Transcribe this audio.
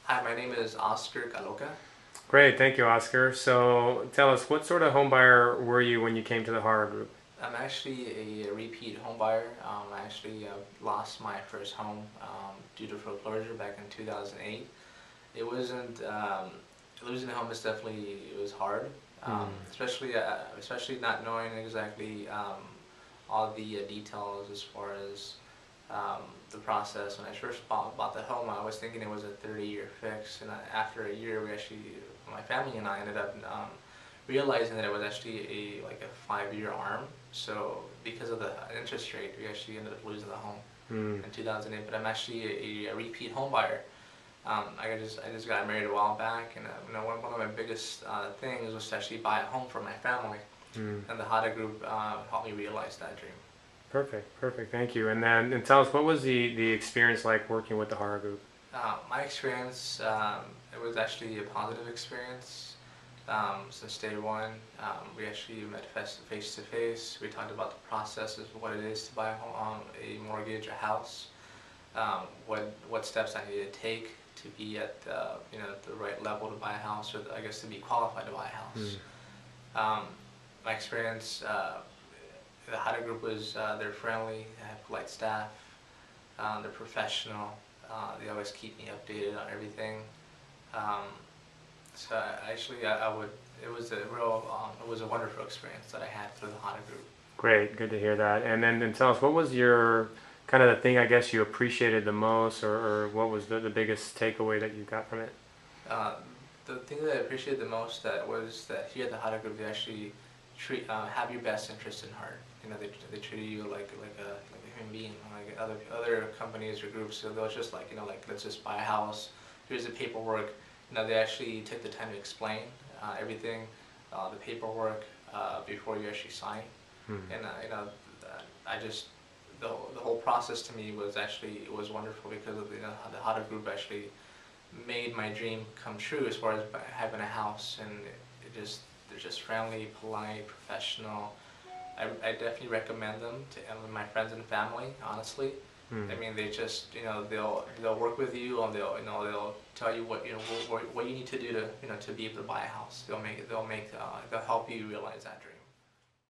Hi, my name is Oscar Caloca. Great, thank you, Oscar. So tell us, what sort of home buyer were you when you came to the horror group? I'm actually a repeat home buyer. I actually lost my first home due to foreclosure back in 2008. It wasn't losing a home is definitely it was hard, Hmm. especially not knowing exactly all the details as far as the process. When I first bought the home, I was thinking it was a 30-year fix, and after a year, my family and I ended up realizing that it was actually a 5-year arm. So because of the interest rate, we actually ended up losing the home Hmm. in 2008. But I'm actually a repeat home buyer. I just got married a while back, and one of my biggest things was to actually buy a home for my family, Hmm. and the HADA group helped me realize that dream. Perfect, perfect. Thank you. And tell us, what was the experience like working with the horror group? My experience, it was actually a positive experience. Since day one, we actually met face to face. We talked about the process of what it is to buy a mortgage, a house, what steps I need to take to be at the right level to buy a house, or I guess to be qualified to buy a Hmm. house. Um, my experience, the HADA group was they're friendly, they have polite staff, they're professional. They always keep me updated on everything. Um, I would. It was a it was a wonderful experience that I had through the HANA group. Great, good to hear that. And then tell us, what was your kind of the thing I guess you appreciated the most, or what was the biggest takeaway that you got from it? Uh, the thing that I appreciated the most that was that here at the HANA group they actually have your best interest in heart. They treat you like a human being, like other companies or groups. So they'll just like let's just buy a house. Here's the paperwork. They actually take the time to explain everything, the paperwork before you actually sign. Hmm. And I just the whole process to me was actually it was wonderful because of how the HADA group actually made my dream come true as far as having a house, and they're just friendly, polite, professional. I definitely recommend them to my friends and family. Honestly, Hmm. I mean they just they'll work with you, and they'll tell you what you need to do to to be able to buy a house. They'll help you realize that dream.